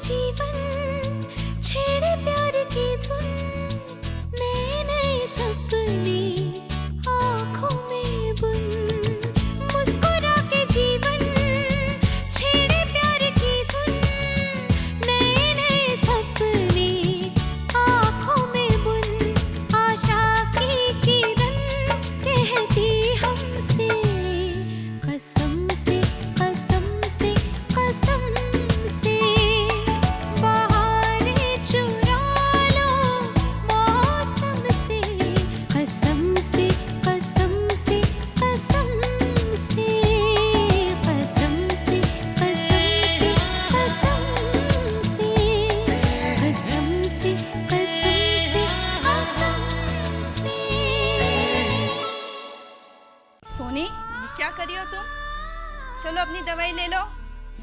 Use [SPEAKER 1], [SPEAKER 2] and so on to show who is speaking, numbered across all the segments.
[SPEAKER 1] जीवन छेड़े प्यार की धुन, नए नए सपने आँखों में बुन। मुस्कुरा के जीवन छेड़े प्यार की धुन, नए नए सपने आँखों में बुन। आशा की किरण कहती हमसे कसम से कसम से कसम से, बहारें चुरा लो मौसम से, कसम से कसम से कसम से, कसम से कसम से कसम से, कसम से कसम से कसम से।
[SPEAKER 2] सोनी, ये क्या कर रही हो तुम? चलो अपनी दवाई ले लो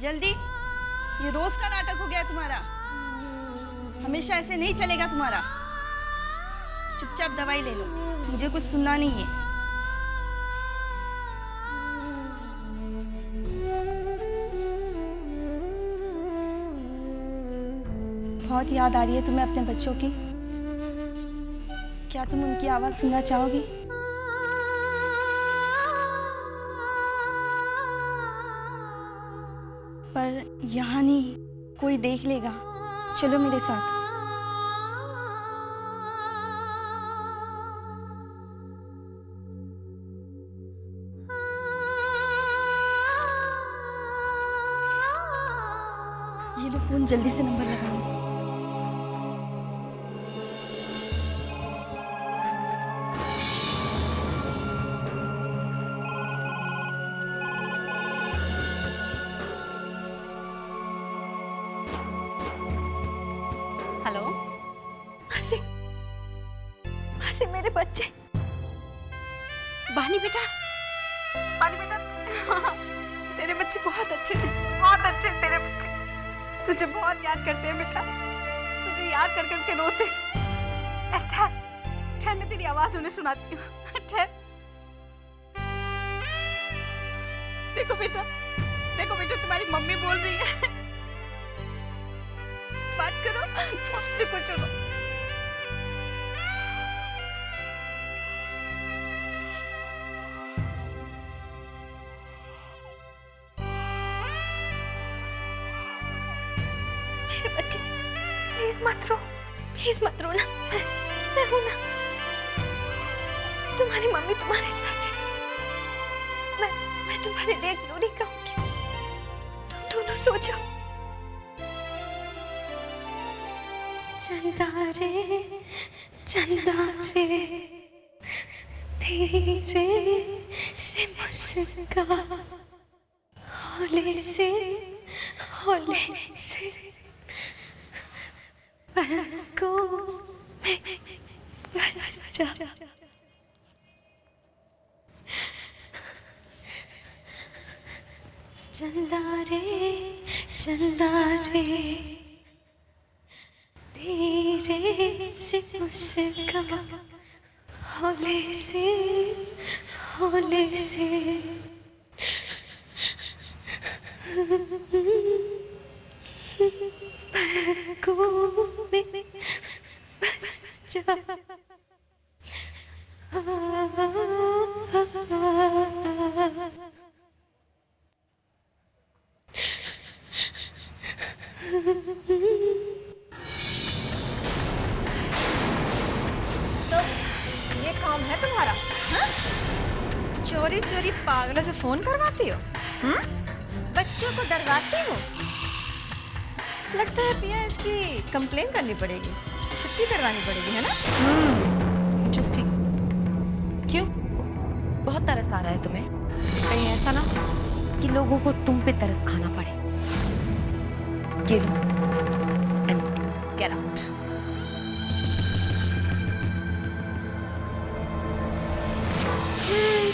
[SPEAKER 2] जल्दी। ये रोज का नाटक हो गया तुम्हारा, हमेशा ऐसे नहीं चलेगा तुम्हारा। चुपचाप दवाई ले लो, मुझे कुछ सुनना नहीं है। बहुत याद आ रही है तुम्हें अपने बच्चों की। क्या तुम उनकी आवाज सुनना चाहोगी? पर यहाँ नहीं, कोई देख लेगा। चलो मेरे साथ। ये लो फोन, जल्दी से नंबर लगाओ।
[SPEAKER 3] हेलो।
[SPEAKER 2] हंसी, हंसी मेरे बच्चे।
[SPEAKER 3] बानी बेटा, बानी बेटा, तेरे बच्चे बहुत अच्छे हैं, बहुत अच्छे हैं तेरे बच्चे। तुझे बहुत याद करते हैं बेटा, तुझे याद कर करके रोते। ठहर, ठहर, मैं तेरी आवाज उन्हें सुनाती हूँ। ठहर। देखो बेटा, देखो बेटा, तुम्हारी मम्मी बोल रही है, बात करो। देखो चलो।
[SPEAKER 2] मेरे बच्चे, प्लीज मत रो, प्लीज मत रो ना। मैं हूं ना, तुम्हारी मम्मी तुम्हारे साथ है। मैं तुम्हारे लिए एक लोरी गाऊंगी, तुम दोनों सो जाओ। चंदा रे धीरे से मुस्का, हौले से पलकों में बस जा। चंदा रे धीरे से मुस्का, हौले से पलकों में बस जा।
[SPEAKER 3] ये काम है तुम्हारा? हाँ? चोरी चोरी पागलों से फोन करवाती हो, बच्चों को डरवाती हो। लगता है पिया इसकी कंप्लेन करनी पड़ेगी, छुट्टी करवानी पड़ेगी, है ना?
[SPEAKER 4] इंटरेस्टिंग। क्यों? बहुत तरस आ रहा है तुम्हें? कहीं ऐसा ना कि लोगों को तुम पे तरस खाना पड़े। ये लो and get out.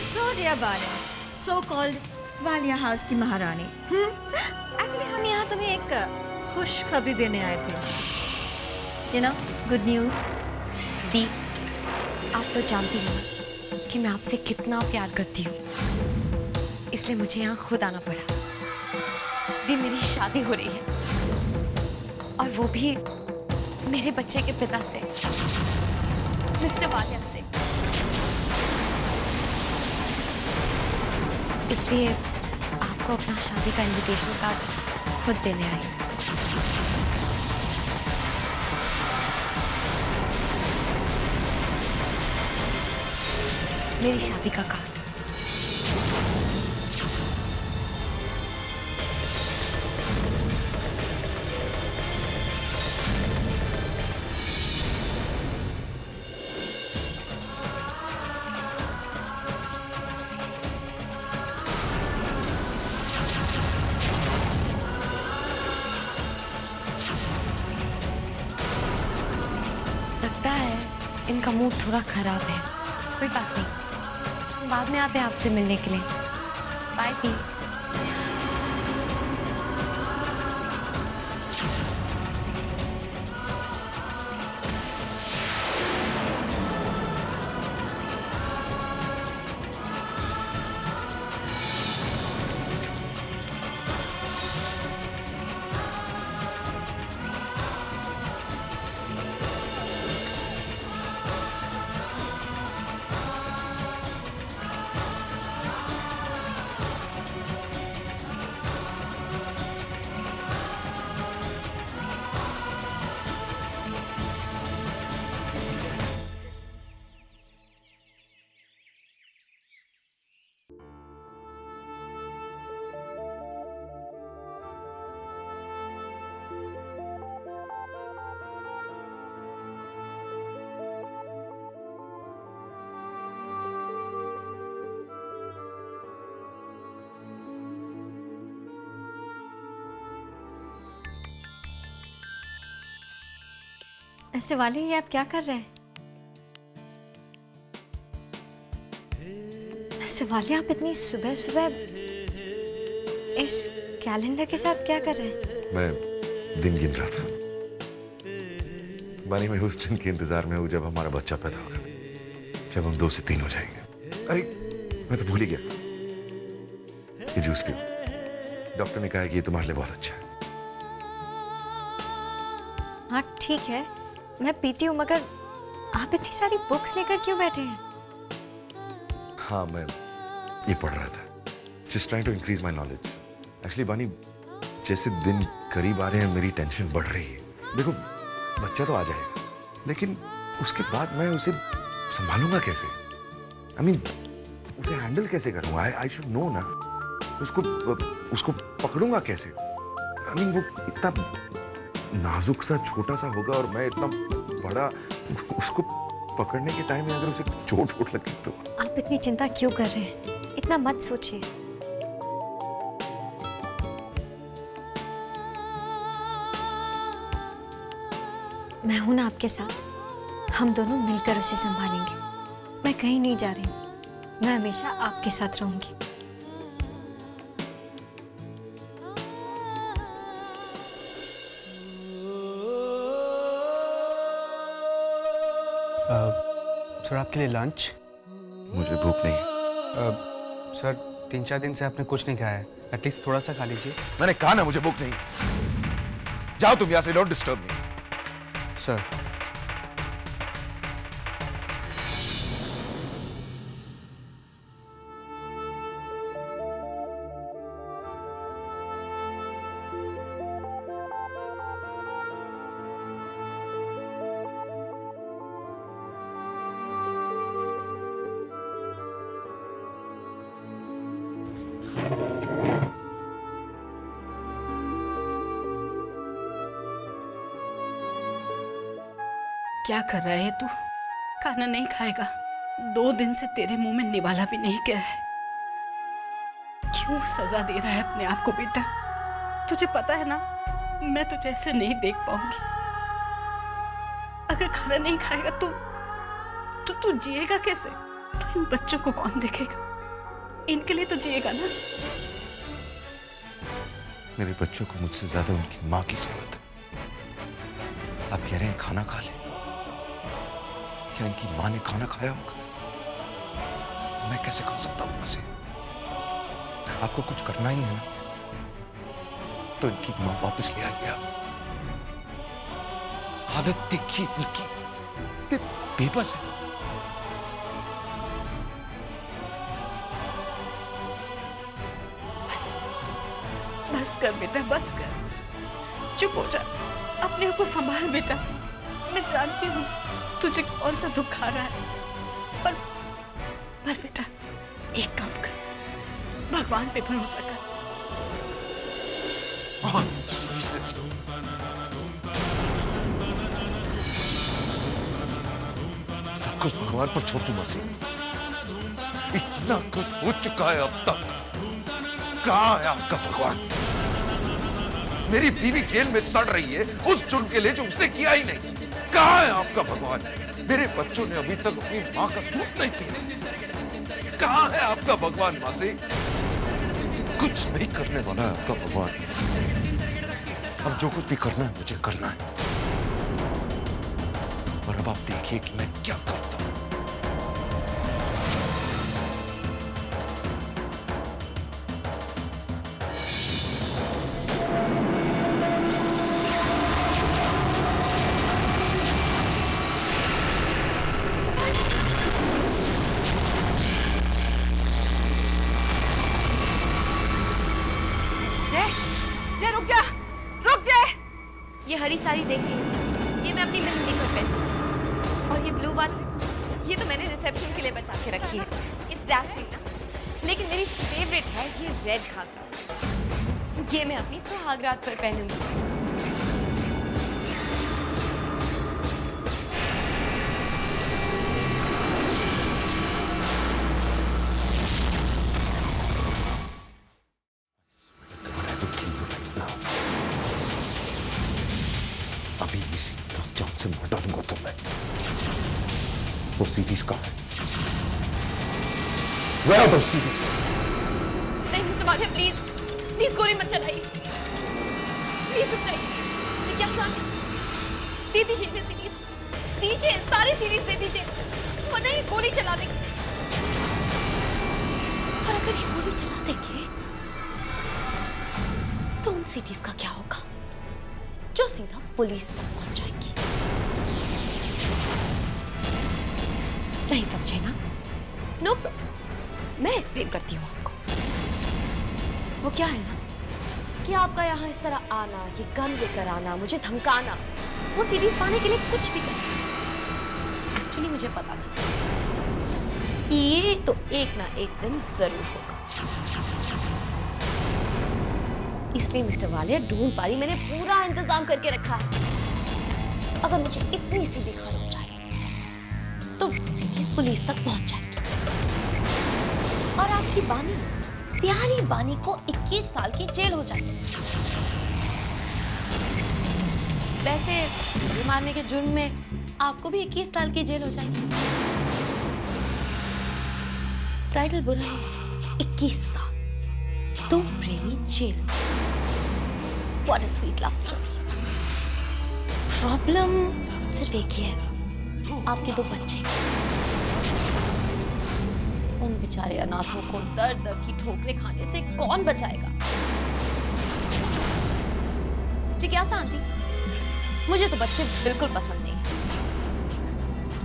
[SPEAKER 3] Sonia Bano, so called Walia house की महारानी। एक्चुअली हम यहाँ तुम्हें एक खुशखबरी देने आए थे। You know, good news.
[SPEAKER 4] दी, आप तो जानती हो कि मैं आपसे कितना प्यार करती हूँ, इसलिए मुझे यहाँ खुद आना पड़ा। दी, मेरी शादी हो रही है वो भी मेरे बच्चे के पिता से, मिस्टर वालिया से। इसलिए आपको अपना शादी का इनविटेशन कार्ड खुद देने आई हूं। मेरी शादी का कार्ड। लगता है इनका मूड थोड़ा खराब है। कोई बात नहीं, हम बाद में आते हैं आपसे मिलने के लिए। By the. मिस्टर वाली, ये आप क्या कर रहे हैं? मिस्टर वाली, आप इतनी सुबह सुबह इस कैलेंडर के साथ क्या कर रहे हैं?
[SPEAKER 5] मैं दिन गिन रहा था। बानी, मैं उस दिन के इंतजार में हूँ जब हमारा बच्चा पैदा होगा, जब हम 2 से 3 हो जाएंगे। अरे मैं तो भूल ही गया, ये जूस पियो। डॉक्टर ने कहा है कि ये तुम्हारे लिए बहुत अच्छा है।
[SPEAKER 3] हाँ ठीक है, मैं पीती हूँ, मगर आप इतनी सारी बुक्स लेकर क्यों बैठे हैं?
[SPEAKER 5] हाँ, मैं ये पढ़ रहा था, just trying to increase my knowledge. Actually बानी, जैसे दिन करीब आ रहे हैं मेरी टेंशन बढ़ रही है। देखो, बच्चा तो आ जाएगा, लेकिन उसके बाद मैं उसे संभालूंगा कैसे? आई मीन, उसे हैंडल कैसे करूंगा? आई शुड नो ना। उसको पकड़ूंगा कैसे? आई मीन, वो इतना नाजुक सा छोटा सा होगा और मैं इतना बड़ा। उसको पकड़ने के टाइम में अगर उसे चोट वोट लगी तो।
[SPEAKER 3] आप इतनी चिंता क्यों कर रहे हैं? इतना मत सोचिए। मैं हूं ना आपके साथ, हम दोनों मिलकर उसे संभालेंगे। मैं कहीं नहीं जा रही हूं, मैं हमेशा आपके साथ रहूंगी।
[SPEAKER 6] सर, आपके लिए लंच।
[SPEAKER 5] मुझे भूख नहीं है।
[SPEAKER 6] सर, 3-4 दिन से आपने कुछ नहीं खाया है, एटलीस्ट थोड़ा सा खा लीजिए।
[SPEAKER 5] मैंने कहा ना मुझे भूख नहीं। जाओ तुम यहाँ से, डोंट डिस्टर्ब मी।
[SPEAKER 6] सर,
[SPEAKER 7] क्या कर रहा है तू? खाना नहीं खाएगा? 2 दिन से तेरे मुंह में निवाला भी नहीं गया है। क्यों सजा दे रहा है अपने आप को बेटा? तुझे पता है ना, मैं तुझे ऐसे नहीं देख पाऊंगी। अगर खाना नहीं खाएगा तो तू जिएगा कैसे? तो इन बच्चों को कौन देखेगा? इनके लिए तो जिएगा ना।
[SPEAKER 5] मेरे बच्चों को मुझसे ज्यादा उनकी माँ की जरूरत है। आप कह रहे हैं खाना खा ले? क्या इनकी माँ ने खाना खाया होगा? मैं कैसे खा सकता हूं वहां से? आपको कुछ करना ही है ना, तो इनकी माँ वापस ले आइए आप। हालत देखिए इनकी, इतने बेबस है।
[SPEAKER 7] बस बस कर बेटा, बस कर, चुप हो जा, अपने आप को संभाल बेटा। मैं जानती हूँ तुझे कौन सा दुख आ रहा है, पर बेटा एक काम कर, भगवान पे भरोसा कर।
[SPEAKER 5] Oh, Jesus. सब कुछ भगवान पर छोड़ दूं मसी। इतना कुछ हो चुका है अब तक, कहाँ है आपका भगवान? मेरी बीवी जेल में सड़ रही है उस जुर्म के लिए जो उसने किया ही नहीं। कहाँ है आपका भगवान? मेरे बच्चों ने अभी तक अपनी माँ का दूध नहीं पिया। कहाँ है आपका भगवान मासी? कुछ नहीं करने वाला है आपका भगवान। अब जो कुछ भी करना है मुझे करना है, और अब आप देखिए कि मैं क्या करता हूं।
[SPEAKER 7] जय रुक जा, रुक जा।
[SPEAKER 4] ये हरी साड़ी देख रही है, ये मैं अपनी मेहंदी पर पहनूंगी, और ये ब्लू वाली, ये तो मैंने रिसेप्शन के लिए बचा के रखी है। इट्स डैज़लिंग ना, लेकिन मेरी फेवरेट है ये रेड घाघरा, ये मैं अपनी सुहागरात पर पहनूंगी।
[SPEAKER 5] अभी इसी जान से मार डालूंगा तो मैं। वो सीरीज कहाँ है? Where are those CDs?
[SPEAKER 4] नहीं मिस्टर मालिया, प्लीज प्लीज गोली मत चलाइए, प्लीज रुक जाइए। जिज्ञासा दे दीजिए इन्हें सीरीज, दीजिए सारी सीरीज दे दीजिए, वरना ये गोली चला देंगे। और अगर ये गोली चला देंगे तो उन सीरीज का क्या होगा जो सीधा पुलिस तक पहुंच जाएगी? नहीं समझे ना? नो प्रॉब्लम, मैं एक्सप्लेन करती हूँ आपको। वो क्या है ना कि आपका यहाँ इस तरह आना, ये गन लेकर आना, मुझे धमकाना, वो सीरीज पाने के लिए कुछ भी करना। एक्चुअली मुझे पता था कि ये तो एक ना एक दिन जरूर होगा, इसलिए मिस्टर वालिया डोंट वरी, मैंने पूरा इंतजाम करके रखा है। अगर मुझे इतनी सी भी खबर हो जाए तो सीरीज पुलिस तक पहुंच जाएगी, और आपकी बानी, प्यारी बानी को 21 साल की जेल हो जाएगी। वैसे गोली मारने के जुर्म में आपको भी 21 साल की जेल हो जाएगी। टाइटल बुरा है, 21 साल, दो प्रेमी jail. What a sweet love story. Problem सिर्फ एक ही है, आपके दो बच्चे। उन बेचारे अनाथों को दर दर की ठोकरें खाने से कौन बचाएगा? जिज्ञासा आंटी, मुझे तो बच्चे बिल्कुल पसंद नहीं है।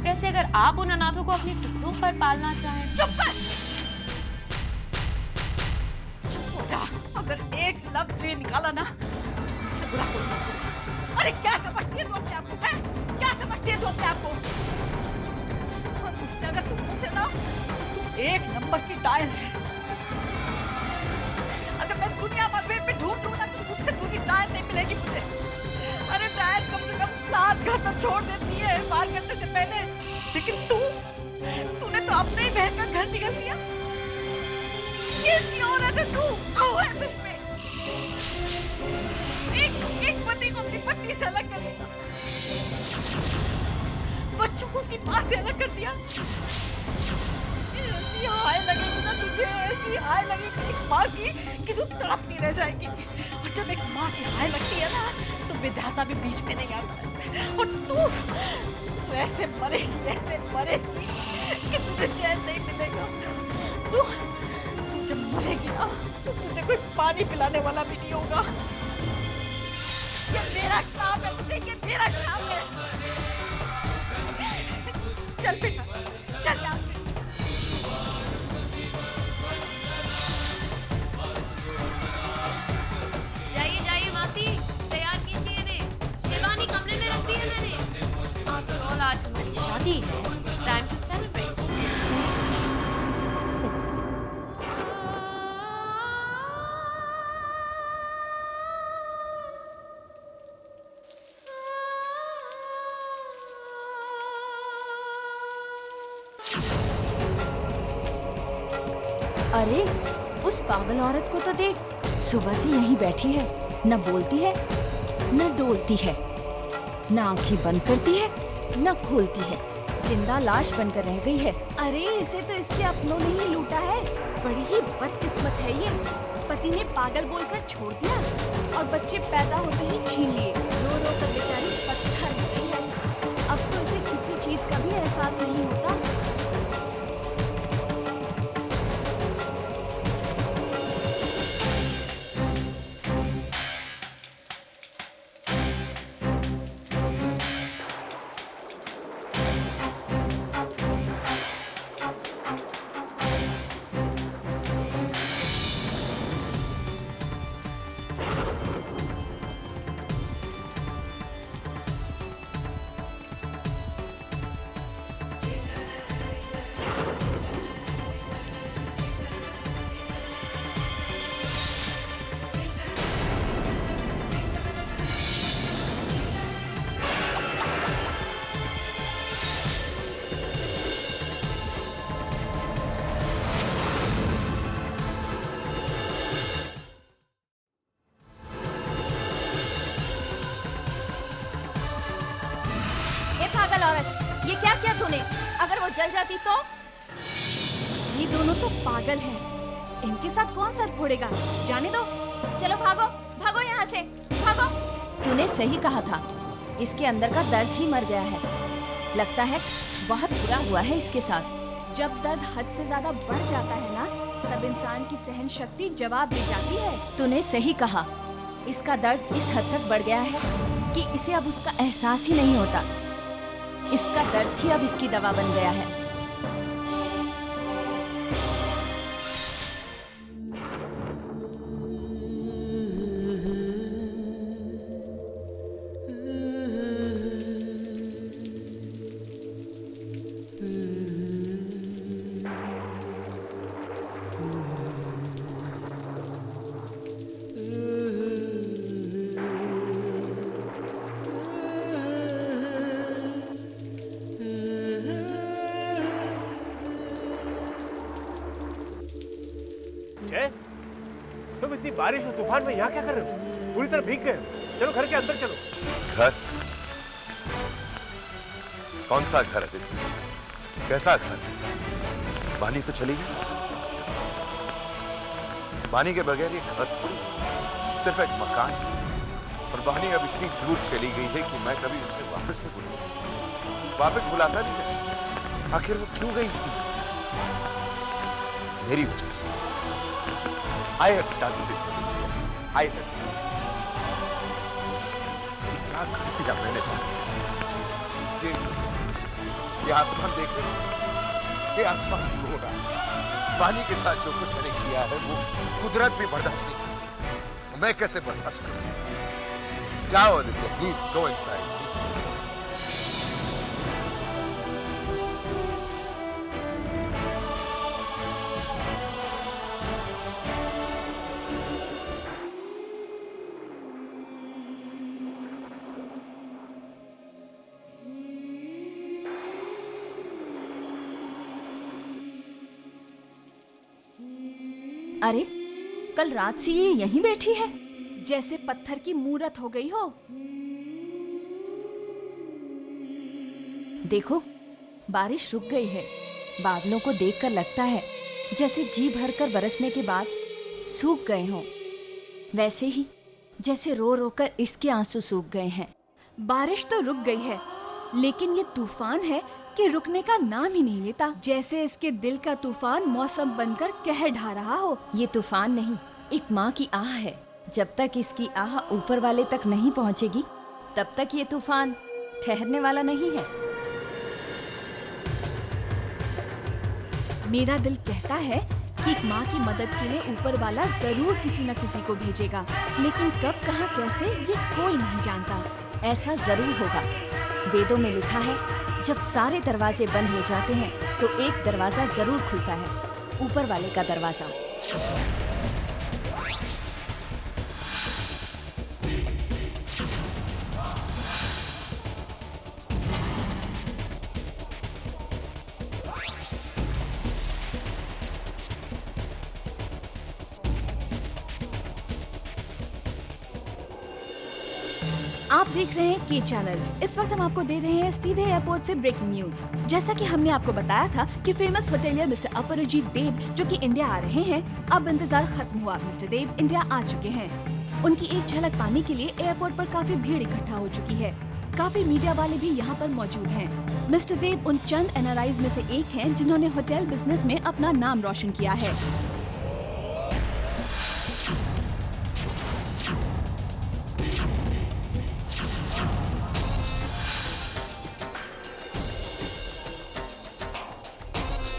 [SPEAKER 4] वैसे अगर आप उन अनाथों को अपने टुकड़ों पर पालना चाहें।
[SPEAKER 7] चुप कर, चुप हो जा। अगर एक लफ्ज भी निकाला ना, इससे बुरा कोई नहीं होगा। अरे क्या समझती है तू अपने आप को? है क्या समझती है तू अपने आप को? और मुझसे अगर तू पूछे ना, तो तू एक नंबर की डायल है। अगर मैं दुनिया भर में ढूंढ लूं ना, तो तुझसे पूरी डायल नहीं मिलेगी मुझे। अरे डायल कम से कम 7 घर तो छोड़ देती है पार करने से पहले, लेकिन तूने तो अपने ही बहन का घर निकल लिया। कैसी औरत है तू? क्यों है तुझमें? एक पति को अपनी पत्नी से अलग कर दिया, बच्चों को उसकी माँ से अलग कर दिया। ऐसी हाय लगेगी ना तुझे, ऐसी हाय लगेगी एक माँ की कि तू तड़पती रह जाएगी। और जब एक माँ की हाय लगती है ना, तो विधाता भी बीच में नहीं आता है। और तू ऐसे मरेगी कि तुझे चैन नहीं मिलेगा। तू जब मरेगी ना, तो तुझे कोई पानी पिलाने वाला भी नहीं होगा। मेरा श्राप है तुझे, ये मेरा श्राप है। चल बेटा, चल यहाँ से।
[SPEAKER 4] जाइए जाइए मासी, तैयार कीजिए इन्हें। शेरवानी कमरे में रख दी है मैंने। आफ्टर ऑल आज हमारी शादी है। It's time to celebrate.
[SPEAKER 1] अरे उस पागल औरत को तो देख, सुबह से यहीं बैठी है, न बोलती है न डोलती है, न आंखें बंद करती है न खोलती है, जिंदा लाश बनकर रह गई है। अरे इसे तो इसके अपनों ने ही लूटा है। बड़ी ही बदकिस्मत है ये। पति ने पागल बोलकर छोड़ दिया और बच्चे पैदा होते ही छीन लिए। रो रो कर बेचारी पत्थर हो गई है। अब तो इसे किसी चीज का भी एहसास नहीं होता। पागल औरत, ये क्या किया तूने? अगर वो जल जाती तो? ये दोनों तो पागल हैं। इनके साथ कौन सर फोड़ेगा? जाने दो। चलो भागो, भागो यहाँ से, भागो। तूने सही कहा था, इसके अंदर का दर्द ही मर गया है। लगता है बहुत बुरा हुआ है इसके साथ। जब दर्द हद से ज्यादा बढ़ जाता है ना, तब इंसान की सहन शक्ति जवाब दे जाती है। तूने सही कहा, इसका दर्द इस हद तक बढ़ गया है कि इसे अब उसका एहसास ही नहीं होता। इसका दर्द ही अब इसकी दवा बन गया है।
[SPEAKER 8] तुम इतनी बारिश और तूफान में यहाँ क्या कर रहे हो? पूरी तरह भीग गए। चलो घर के अंदर चलो।
[SPEAKER 5] घर? कौन सा घर है? कैसा घर? बानी तो चली गई। बानी के बगैर ये घर थोड़ी, सिर्फ एक मकान। और बानी अब इतनी दूर चली गई है कि मैं कभी उसे वापस नहीं बुलाऊंगा। वापस बुलाता भी कैसे? आखिर वो क्यों गई थी? मेरी वजह से। I have done this. I have done this. क्या कर दिया मैंने बानी से? ये आसमान देख रहे हो? ये आसमान रो रहा है। बानी के साथ जो कुछ मैंने किया है वो कुदरत भी बर्दाश्त नहीं करती। मैं कैसे बर्दाश्त कर सकता? जाओ आदित्य, प्लीज गो इनसाइड।
[SPEAKER 1] अरे कल रात से ये यहीं बैठी है, जैसे पत्थर की मूरत हो गई हो। देखो बारिश रुक गई है। बादलों को देखकर लगता है जैसे जी भरकर बरसने के बाद सूख गए हों। वैसे ही जैसे रो रो कर इसके आंसू सूख गए हैं। बारिश तो रुक गई है, लेकिन ये तूफान है कि रुकने का नाम ही नहीं लेता। जैसे इसके दिल का तूफान मौसम बनकर कहर ढा रहा हो। ये तूफान नहीं, एक माँ की आह है। जब तक इसकी आह ऊपर वाले तक नहीं पहुंचेगी तब तक ये तूफान ठहरने वाला नहीं है।
[SPEAKER 9] मेरा दिल कहता है कि एक माँ की मदद के लिए ऊपर वाला जरूर किसी न किसी को भेजेगा, लेकिन कब, कहाँ, कैसे ये कोई नहीं जानता।
[SPEAKER 1] ऐसा जरूर होगा। वेदों में लिखा है, जब सारे दरवाजे बंद हो जाते हैं तो एक दरवाजा जरूर खुलता है, ऊपर वाले का दरवाजा।
[SPEAKER 9] आप देख रहे हैं के चैनल। इस वक्त हम आपको दे रहे हैं सीधे एयरपोर्ट से ब्रेकिंग न्यूज। जैसा कि हमने आपको बताया था कि फेमस होटेलियर मिस्टर अपराजित देव जो कि इंडिया आ रहे हैं, अब इंतजार खत्म हुआ। मिस्टर देव इंडिया आ चुके हैं। उनकी एक झलक पाने के लिए एयरपोर्ट पर काफी भीड़ इकट्ठा हो चुकी है। काफी मीडिया वाले भी यहाँ पर मौजूद हैं। मिस्टर देव उन चंद एनआरआईज में से एक हैं जिन्होंने होटल बिजनेस में अपना नाम रोशन किया है।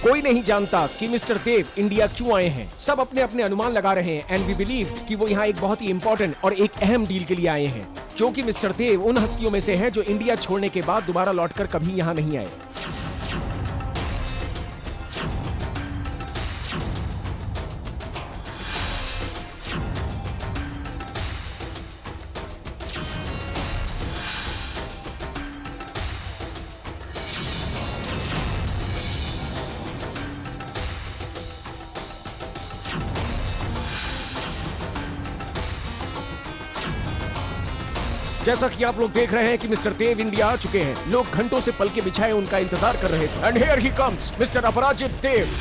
[SPEAKER 10] कोई नहीं जानता कि मिस्टर देव इंडिया क्यों आए हैं। सब अपने अपने अनुमान लगा रहे हैं एंड वी बिलीव कि वो यहाँ एक बहुत ही इम्पोर्टेंट और एक अहम डील के लिए आए हैं, क्योंकि मिस्टर देव उन हस्तियों में से हैं जो इंडिया छोड़ने के बाद दोबारा लौटकर कभी यहाँ नहीं आए। जैसा कि आप लोग देख रहे हैं कि मिस्टर देव इंडिया आ चुके हैं। लोग घंटों से पलके बिछाए उनका इंतजार कर रहे थे। And here he comes mister अपराजित देव।